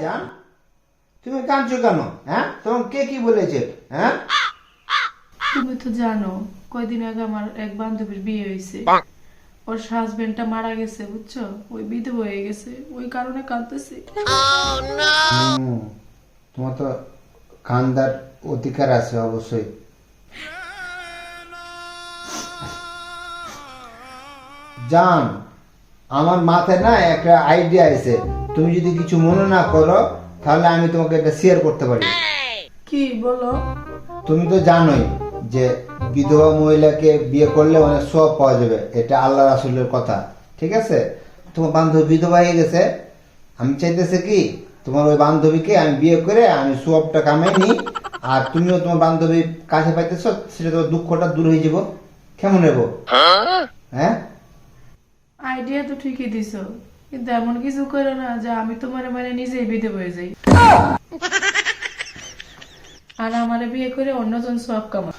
জান? তুমি কাঁদছো কেন? হ্যাঁ, তোমার কে কি বলেছে? হ্যাঁ, তুমি তো জানো কয়দিন আগে আমার এক বান্ধবীর বিয়ে হয়েছে। ওর হাজবেন্ডটা মারা গেছে, বুঝছো? ওই বিধবা হয়ে গেছে, ওই কারণে কাঁদতেছি। হুম, তোমার তো কান্দার অধিকার আছে অবশ্যই। জান, আমার মাথায় না একটা আইডিয়া আছে। তুমি যদি কিছু মনে না করো তাহলে আমি তোমাকে এটা শেয়ার করতে পারি। কি বলো? তুমি তো জানোই যে বিধবা মহিলাকে বিয়ে করলে অনেক সওয়াব পাওয়া যাবে, এটা আল্লাহ রাসূলের কথা। ঠিক আছে, তোমার বান্ধবী বিধবা হয়ে গেছে, আমি চাইতেছি কি তোমার ওই বান্ধবীকে আমি বিয়ে করে আমি সওয়াবটা কামাই নিই, আর তুমিও তোমার বান্ধবীর কাছে পাইতেছ, সেটা তোমার দুঃখটা দূর হয়ে যাব। কেমন নেবো? হ্যাঁ, আইডিয়া তো ঠিকই দিছো, কিন্তু এমন কিছু করো না যে আমি তোমার মানে নিজেই বিধবা হয়ে যাই আর আমারে বিয়ে করে অন্যজন সব কামা।